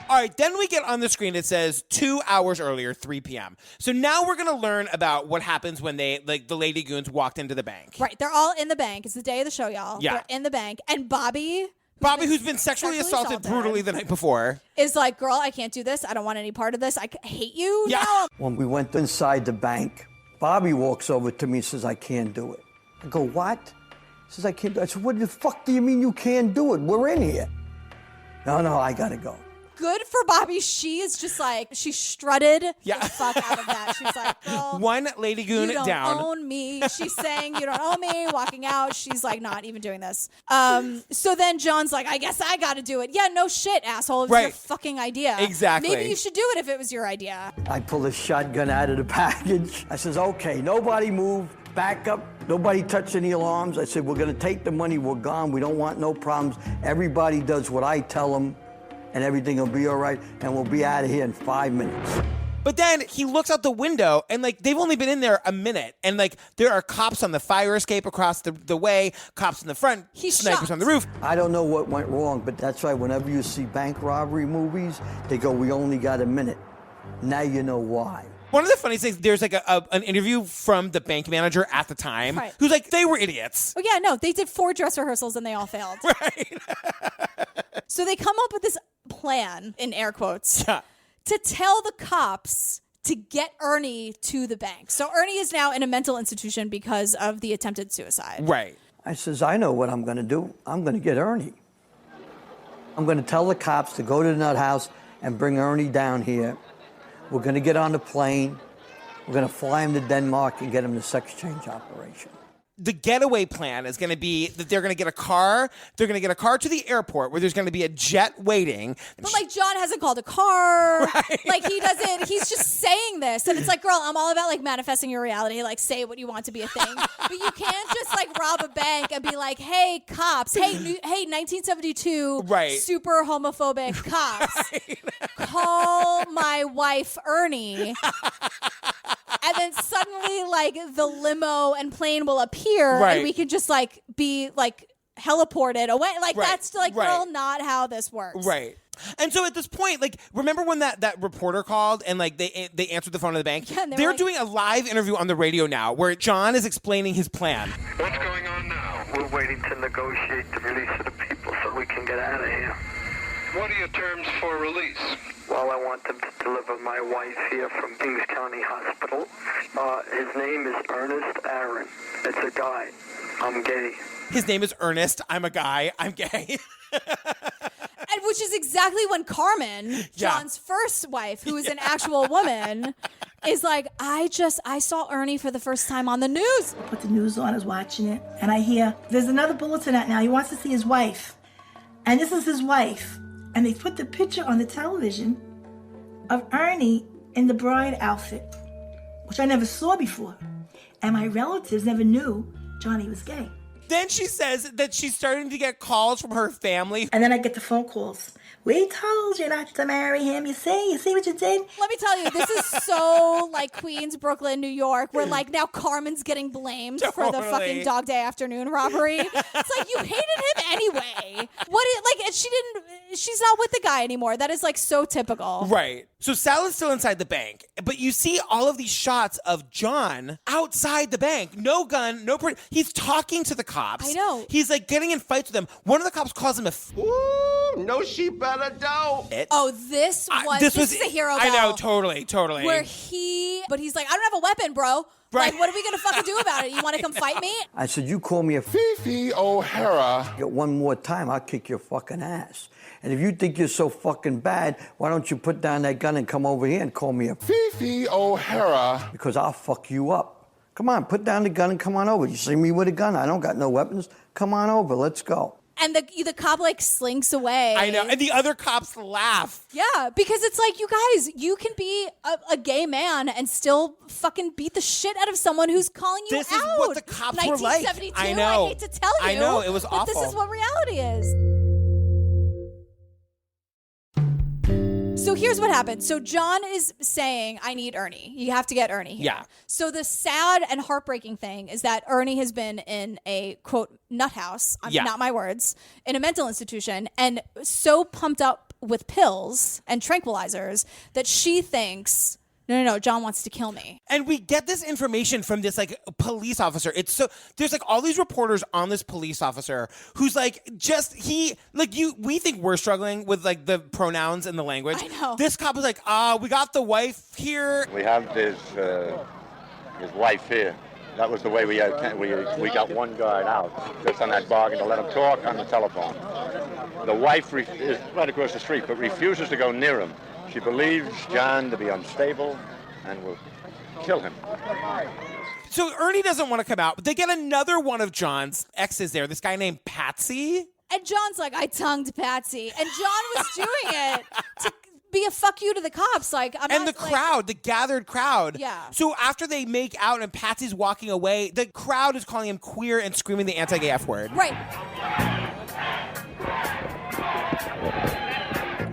All right, then we get on the screen, it says 2 hours earlier, 3 p.m. So now we're going to learn about what happens when the Lady Goons walked into the bank. Right, they're all in the bank. It's the day of the show, y'all. Yeah. They're in the bank. And Bobby, who's been sexually assaulted brutally the night before, is like, girl, I can't do this. I don't want any part of this. I hate you now. When we went inside the bank, Bobby walks over to me and says, I can't do it. I go, what? He says, I can't do it. I said, what the fuck do you mean you can't do it? We're in here. No, I got to go. Good for Bobby. She is just like, she strutted the fuck out of that. She's like, girl, one Lady Goon you don't down. own me. She's saying, you don't own me, walking out. She's like, not even doing this. So then John's like, I guess I got to do it. Yeah, no shit, asshole. It was your fucking idea. Exactly. Maybe you should do it if it was your idea. I pull a shotgun out of the package. I says, okay, nobody move. Back up. Nobody touch any alarms. I said, we're going to take the money. We're gone. We don't want no problems. Everybody does what I tell them, and everything will be all right, and we'll be out of here in 5 minutes. But then he looks out the window, and like they've only been in there a minute, and like there are cops on the fire escape across the way, cops in the front, snipers on the roof. I don't know what went wrong, but that's why whenever you see bank robbery movies, they go, we only got a minute. Now you know why. One of the funny things, there's like an interview from the bank manager at the time who's like, they were idiots. Oh, yeah, no, they did 4 dress rehearsals and they all failed. Right. So they come up with this plan, in air quotes, to tell the cops to get Ernie to the bank. So Ernie is now in a mental institution because of the attempted suicide. Right. I says, I know what I'm going to do. I'm going to get Ernie. I'm going to tell the cops to go to the nut house and bring Ernie down here. We're going to get on the plane. We're going to fly him to Denmark and get him the sex change operation. The getaway plan is going to be that they're going to get a car. They're going to get a car to the airport where there's going to be a jet waiting. But like John hasn't called a car. Right. Like he doesn't. He's just saying this, and it's like, girl, I'm all about like manifesting your reality. Like say what you want to be a thing, but you can't just like rob a bank and be like, hey cops, hey 1972, super homophobic cops, call my wife Ernie. And then suddenly, like, the limo and plane will appear, and we can just, like, be, like, heliported away. Like, that's, like, girl, not how this works. Right. And so at this point, like, remember when that reporter called and, like, they answered the phone at the bank? Yeah, they're like, doing a live interview on the radio now where John is explaining his plan. What's going on now? We're waiting to negotiate the release of the people so we can get out of here. What are your terms for release? Well, I want them to deliver my wife here from Kings County Hospital. His name is Ernest Aaron. It's a guy. I'm gay. His name is Ernest. I'm a guy. I'm gay. And which is exactly when Carmen, John's first wife, who is an actual woman, is like, I saw Ernie for the first time on the news. I put the news on, I was watching it, and I hear, there's another bulletin out now. He wants to see his wife. And this is his wife. And they put the picture on the television of Ernie in the bride outfit, which I never saw before. And my relatives never knew Johnny was gay. Then she says that she's starting to get calls from her family. And then I get the phone calls. We told you not to marry him. You see what you did? Let me tell you, this is so like Queens, Brooklyn, New York, where like now Carmen's getting blamed for the fucking Dog Day Afternoon robbery. It's like you hated him anyway. She's not with the guy anymore. That is like so typical. Right. So Sal is still inside the bank, but you see all of these shots of John outside the bank. No gun, he's talking to the cops. I know. He's like getting in fights with them. One of the cops calls him Ooh, no, she better don't. Oh, this was a hero ball. I know, totally. Where but he's like, I don't have a weapon, bro. Right. Like, what are we going to fucking do about it? You want to come fight me? I said, you call me a Fifi O'Hara. One more time, I'll kick your fucking ass. And if you think you're so fucking bad, why don't you put down that gun and come over here and call me a Fifi O'Hara? Because I'll fuck you up. Come on, put down the gun and come on over. You see me with a gun? I don't got no weapons. Come on over, let's go. And the cop like slinks away. I know. And the other cops laugh. Yeah, because it's like, you guys, you can be a gay man and still fucking beat the shit out of someone who's calling you out. This is what the cops were like. 1972, I know. I hate to tell you. I know, it was but awful. This is what reality is. So here's what happened. So John is saying, I need Ernie. You have to get Ernie here. Yeah. So the sad and heartbreaking thing is that Ernie has been in a, quote, nut house, not my words, in a mental institution, and so pumped up with pills and tranquilizers that she thinks, no, John wants to kill me. And we get this information from this like police officer. There's like all these reporters on this police officer who's like, we think we're struggling with like the pronouns and the language. I know. This cop was like, we got the wife here. We have his wife here. That was the way we got one guard out, just on that bargain to let him talk on the telephone. The wife is right across the street, but refuses to go near him. She believes John to be unstable and will kill him. So Ernie doesn't want to come out, but they get another one of John's exes there, this guy named Patsy. And John's like, I tongued Patsy. And John was doing it to be a fuck you to the cops. Like, The gathered crowd. Yeah. So after they make out and Patsy's walking away, the crowd is calling him queer and screaming the anti-gay F word. Right.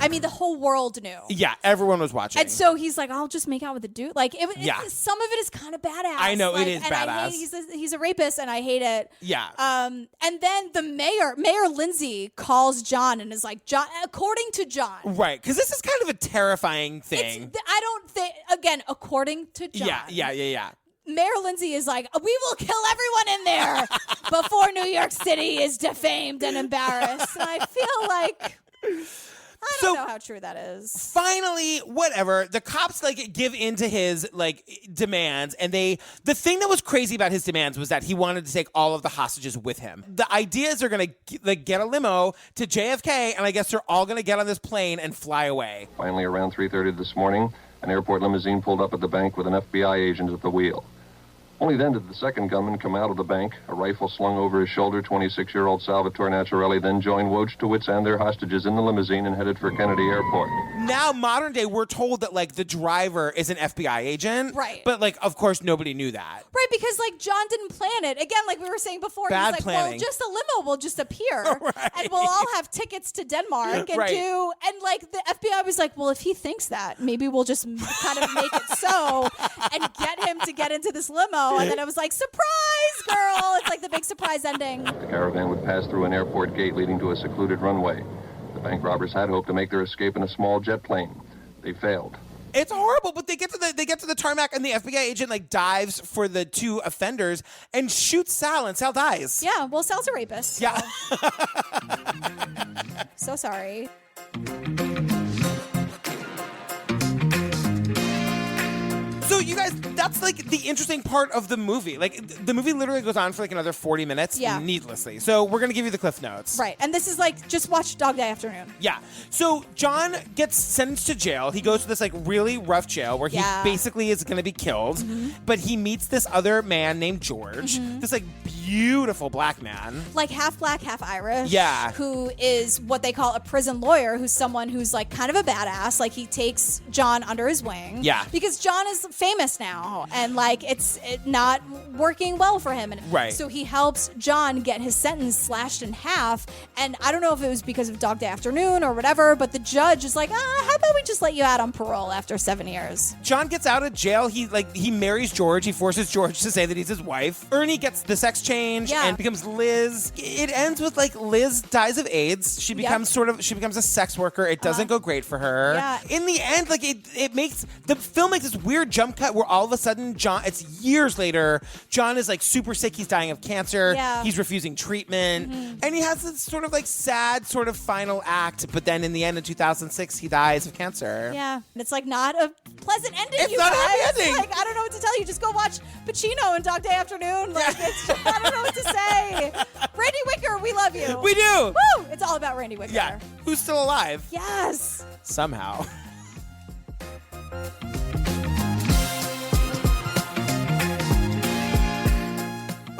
I mean, the whole world knew. Yeah, everyone was watching. And so he's like, I'll just make out with the dude. Like, some of it is kind of badass. I know, like, it is badass. He's a rapist, and I hate it. Yeah. And then the Mayor Lindsay calls John and is like, John, according to John. Right, because this is kind of a terrifying thing. I don't think, again, according to John. Yeah. Mayor Lindsay is like, we will kill everyone in there before New York City is defamed and embarrassed. And I feel like... I don't know how true that is. Finally, whatever, the cops like give in to his like demands, and the thing that was crazy about his demands was that he wanted to take all of the hostages with him. The idea is they're gonna like get a limo to JFK, and I guess they're all gonna get on this plane and fly away. Finally, around 3:30 this morning, an airport limousine pulled up at the bank with an FBI agent at the wheel. Only then did the second gunman come out of the bank, a rifle slung over his shoulder. 26-year-old Salvatore Naturelli then joined Wojtowicz and their hostages in the limousine and headed for Kennedy Airport. Now, modern day, we're told that like the driver is an FBI agent. Right. But like, of course, nobody knew that. Right, because like John didn't plan it. Again, like we were saying before, Bad he's like, planning. well, just a limo will just appear. Right. And we'll all have tickets to Denmark and and like the FBI was like, well, if he thinks that, maybe we'll just kind of make it so and get him to get into this limo. And then I was like, surprise, girl. It's like the big surprise ending. The caravan would pass through an airport gate leading to a secluded runway. The bank robbers had hoped to make their escape in a small jet plane. They failed. It's horrible, but they get to the tarmac, and the FBI agent like dives for the two offenders and shoots Sal, and Sal dies. Yeah, well, Sal's a rapist. Yeah. So sorry. So you guys, that's like the interesting part of the movie. Like the movie literally goes on for like another 40 minutes needlessly. So we're going to give you the Cliff Notes. Right. And this is like, just watch Dog Day Afternoon. Yeah. So John gets sentenced to jail. He goes to this like really rough jail where he basically is going to be killed. Mm-hmm. But he meets this other man named George, this like beautiful black man. Like half black, half Irish. Yeah. Who is what they call a prison lawyer, who's someone who's like kind of a badass. Like he takes John under his wing. Yeah. Because John is famous now and like it's not working well for him. And right. So he helps John get his sentence slashed in half. And I don't know if it was because of Dog Day Afternoon or whatever, but the judge is like, how about we just let you out on parole after 7 years? John gets out of jail. He marries George. He forces George to say that he's his wife. Ernie gets the sex change and becomes Liz. It ends with like Liz dies of AIDS. She becomes she becomes a sex worker. It doesn't go great for her. Yeah. In the end, like it makes the film makes this weird jump cut where all of a sudden John, it's years later, John is like super sick. He's dying of cancer. Yeah. He's refusing treatment. And he has this sort of like sad sort of final act. But then in the end of 2006, he dies of cancer. Yeah. And it's like not a pleasant ending. It's you not a guys. happy ending. Like, I don't know what to tell you. Just go watch Pacino and Dog Day Afternoon. Like, it's just, I don't know what to say. Randy Wicker, we love you. We do. Woo! It's all about Randy Wicker. Yeah. Who's still alive? Yes. Somehow.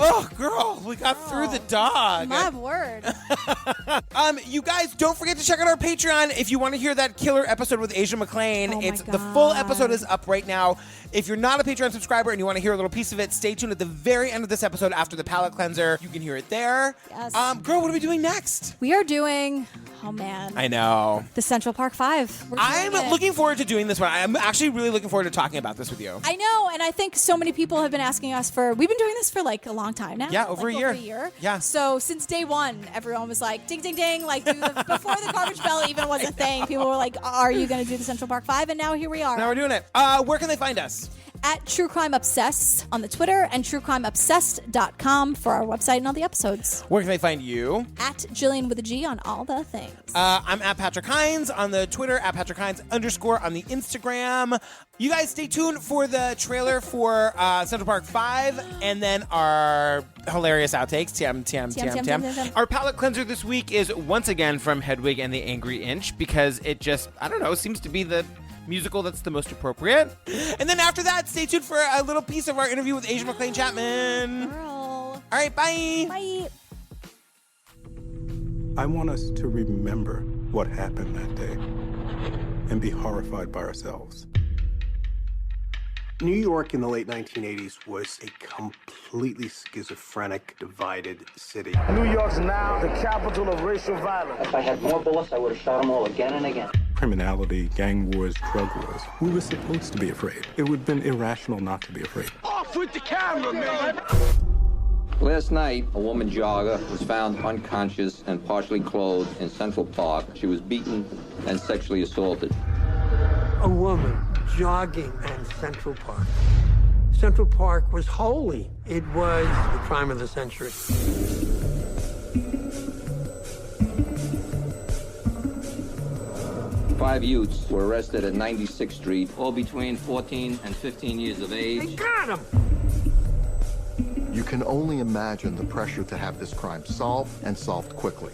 Oh, girl. we got through the dog. My word. You guys, don't forget to check out our Patreon if you want to hear that killer episode with Asia McClain. The full episode is up right now. If you're not a Patreon subscriber and you want to hear a little piece of it, stay tuned at the very end of this episode after the palate cleanser. You can hear it there. Yes. Girl, what are we doing next? We are doing, oh man. I know. The Central Park 5. I'm looking forward to doing this one. I'm actually really looking forward to talking about this with you. I know, and I think so many people have been asking us we've been doing this for like a long time now. Yeah, over a year. Yeah. So since day one, everyone was like, ding, ding, ding, like before the garbage bell even was a thing, people were like, are you going to do the Central Park 5? And now here we are. Now we're doing it. Where can they find us? At True Crime Obsessed on the Twitter and truecrimeobsessed.com for our website and all the episodes. Where can they find you? At Jillian with a G on all the things. I'm at Patrick Hines on the Twitter, at Patrick Hines _ on the Instagram. You guys stay tuned for the trailer for Central Park 5 and then our hilarious outtakes. TM. Our palate cleanser this week is once again from Hedwig and the Angry Inch because it just, I don't know, seems to be the musical that's the most appropriate. And then after that, stay tuned for a little piece of our interview with Asia McClain Chapman. Girl. All right, bye. Bye. I want us to remember what happened that day and be horrified by ourselves. New York in the late 1980s was a completely schizophrenic, divided city. New York's now the capital of racial violence. If I had more bullets, I would have shot them all again and again. Criminality, gang wars, drug wars. We were supposed to be afraid. It would have been irrational not to be afraid. Off with the camera, man! Last night, a woman jogger was found unconscious and partially clothed in Central Park. She was beaten and sexually assaulted. A woman jogging in Central Park. Central Park was holy. It was the crime of the century. 5 youths were arrested at 96th Street, all between 14 and 15 years of age. They got him! You can only imagine the pressure to have this crime solved and solved quickly.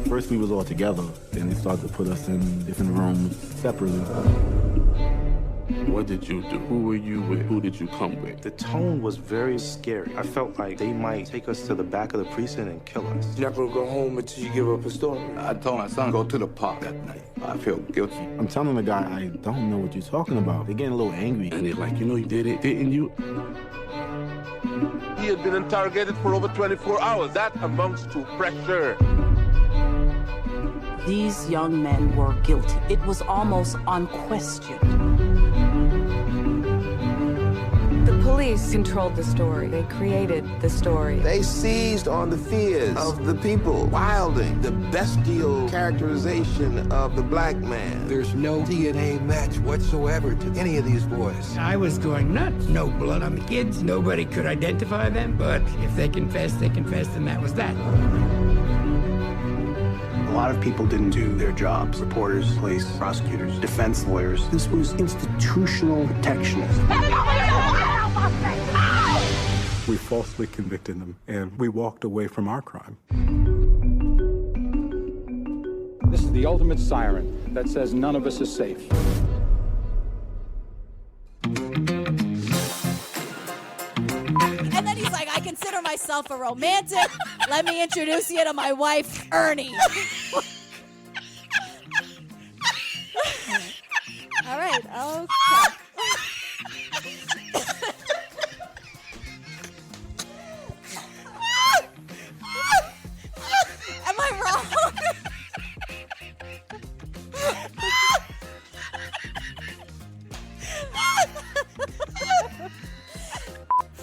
First we was all together, then they started to put us in different rooms separately. What did you do? Who were you with? Who did you come with? The tone was very scary. I felt like they might take us to the back of the precinct and kill us. You're not gonna go home until you give up a story. I told my son, go to the park that night. I feel guilty. I'm telling the guy, I don't know what you're talking about. They're getting a little angry. And they're like, you know you did it, didn't you? He had been interrogated for over 24 hours. That amounts to pressure. These young men were guilty. It was almost unquestioned. The police controlled the story. They created the story. They seized on the fears of the people, wilding the bestial characterization of the black man. There's no DNA match whatsoever to any of these boys. I was going nuts. No blood on the kids. Nobody could identify them, but if they confessed, and that was that. A lot of people didn't do their jobs. Reporters, police, prosecutors, defense lawyers. This was institutional protectionism. We falsely convicted them, and we walked away from our crime. This is the ultimate siren that says none of us is safe. And then he's like, I consider myself a romantic. Let me introduce you to my wife, Ernie. All right, okay. Am I wrong?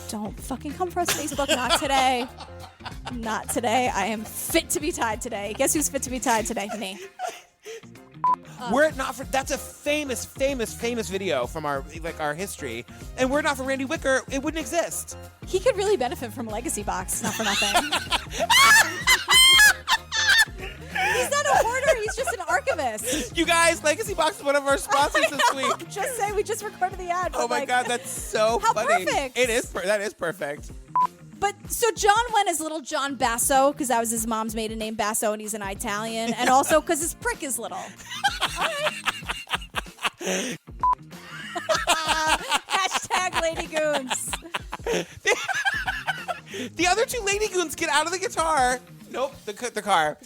Don't fucking come for us, Facebook. Not today. Not today. I am fit to be tied today. Guess who's fit to be tied today? Me. Were it not for, that's a famous video from our history. And were it not for Randy Wicker, it wouldn't exist. He could really benefit from a legacy box, not for nothing. He's not a hoarder, he's just an archivist. You guys, Legacy Box is one of our sponsors this week. Just say we just recorded the ad. Oh my God, that's so funny. Perfect. It is. That is perfect. But so John went as little John Basso because that was his mom's maiden name, Basso, and he's an Italian, and also because his prick is little. Hashtag Lady Goons. The other two lady goons get out of the guitar. Nope, the car.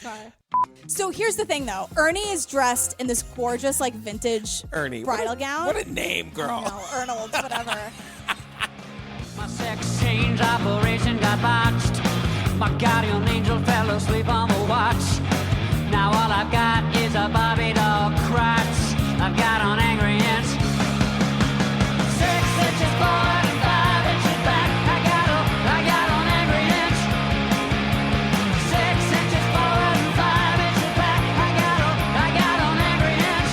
So here's the thing, though. Ernie is dressed in this gorgeous, like, vintage bridal gown. What a name, girl. No, Arnold, whatever. My sex change operation got botched. My guardian angel fell asleep on the watch. Now all I've got is a Barbie doll crotch. I've got an angry inch. 6 inches forward and 5 inches back. I got an angry inch. 6 inches forward and 5 inches back. I got an angry inch.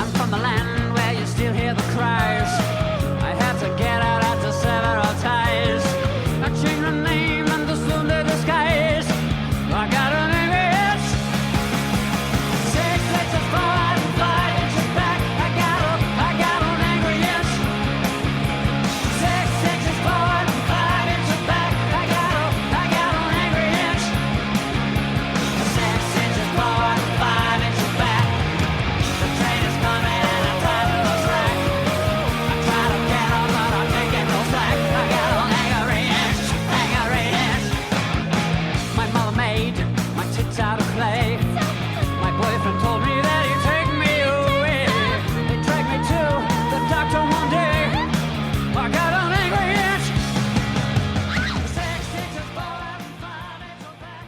I'm from the land where you still hear the cries. I had to get out after several ties. I changed my name and assumed a disguise. I got an angry inch. 6 inches forward and 5 inches back. I got an angry inch. 6 inches forward and 5 inches back. I got an angry inch. 6 inches forward and 5 inches back. The train is coming and I'm tied to the track. I try to get on, but I'm taking no slack. I got an angry inch. My mother made my tits out of clay. My boyfriend told me that he'd take me away. He dragged me to the doctor one day. I got an angry inch. 6 inches forward and 5 inches back.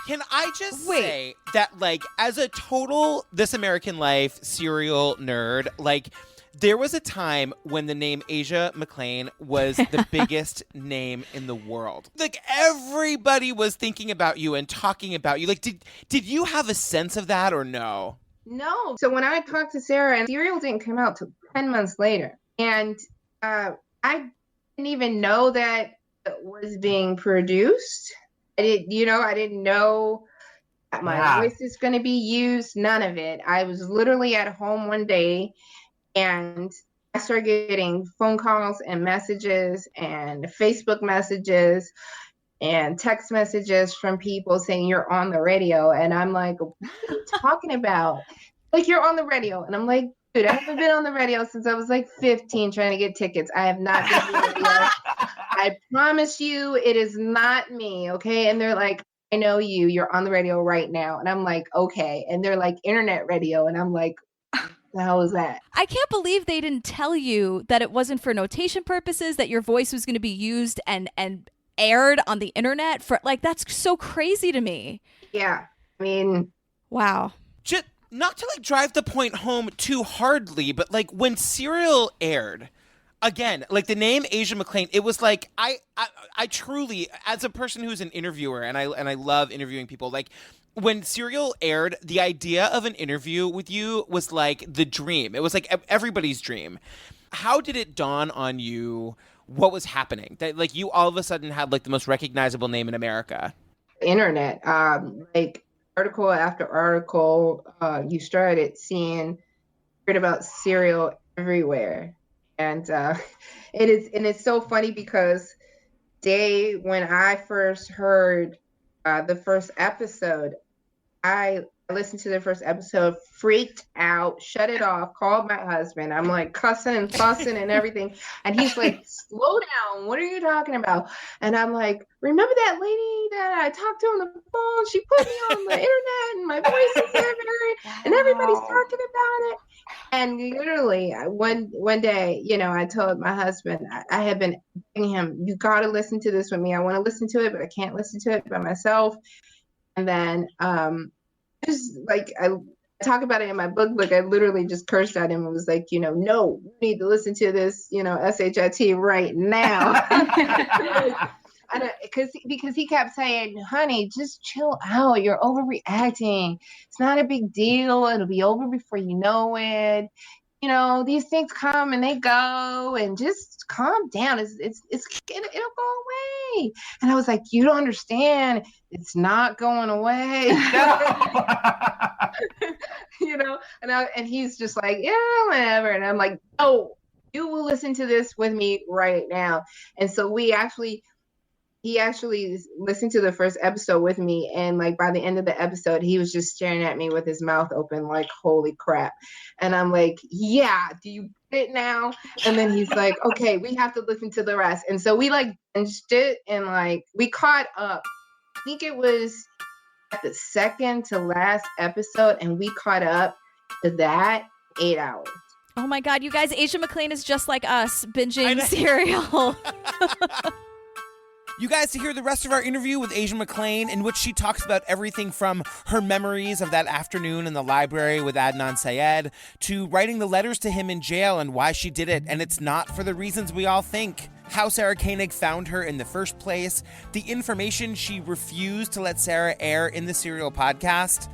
Can I just say that, like, as a total This American Life serial nerd, like, there was a time when the name Asia McClain was the biggest name in the world. Like, everybody was thinking about you and talking about you. Like, did you have a sense of that or no? No. So when I talked to Sarah, and Serial didn't come out till 10 months later. And I didn't even know that it was being produced. I didn't know that my voice is going to be used. None of it. I was literally at home one day and I started getting phone calls and messages and Facebook messages and text messages from people saying you're on the radio. And I'm like, what are you talking about? Like, you're on the radio. And I'm like, dude, I haven't been on the radio since I was like 15 trying to get tickets. I have not been on the radio. I promise you it is not me, okay? And they're like, I know you. You're on the radio right now. And I'm like, okay. And they're like, internet radio. And I'm like, what the hell is that? I can't believe they didn't tell you that it wasn't for notation purposes, that your voice was going to be used and aired on the internet. For like, that's so crazy to me. Yeah. I mean, wow. Just not to like drive the point home too hardly, but like when Serial aired, again, like the name Asia McClain, it was like I truly, as a person who's an interviewer and I love interviewing people, like when Serial aired, the idea of an interview with you was like the dream. It was like everybody's dream. How did it dawn on you what was happening? That like you all of a sudden had like the most recognizable name in America. Internet, like article after article, you started heard about Serial everywhere. And it's so funny because when I first heard the first episode, I listened to the first episode, freaked out, shut it off, called my husband. I'm like cussing and fussing and everything. And he's like, slow down. What are you talking about? And I'm like, remember that lady that I talked to on the phone? She put me on the internet and my voice is everywhere and everybody's talking about it. And literally one day, I told my husband, I had been begging him, you got to listen to this with me. I want to listen to it, but I can't listen to it by myself. And then just like I talk about it in my book, I literally just cursed at him and was like, no, you need to listen to this, SHIT right now. Because he kept saying, honey, just chill out. You're overreacting. It's not a big deal. It'll be over before you know it. These things come and they go, and just calm down. It'll go away. And I was like, you don't understand. It's not going away. And he's just like, yeah, whatever. And I'm like, no, you will listen to this with me right now. And so we actually he actually listened to the first episode with me, and like by the end of the episode, he was just staring at me with his mouth open, like, holy crap. And I'm like, yeah, do you get it now? And then he's like, okay, we have to listen to the rest. And so we like binged it, and like we caught up. I think it was at the second to last episode, and we caught up to that 8 hours. Oh my God, you guys, Asia McClain is just like us, binging Serial. You guys, to hear the rest of our interview with Asia McClain, in which she talks about everything from her memories of that afternoon in the library with Adnan Syed to writing the letters to him in jail and why she did it, and it's not for the reasons we all think. How Sarah Koenig found her in the first place, the information she refused to let Sarah air in the Serial podcast,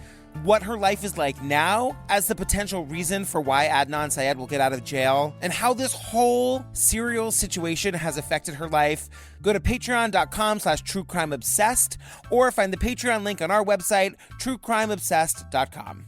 what her life is like now as the potential reason for why Adnan Syed will get out of jail, and how this whole Serial situation has affected her life. Go to patreon.com/truecrimeobsessed or find the Patreon link on our website, truecrimeobsessed.com.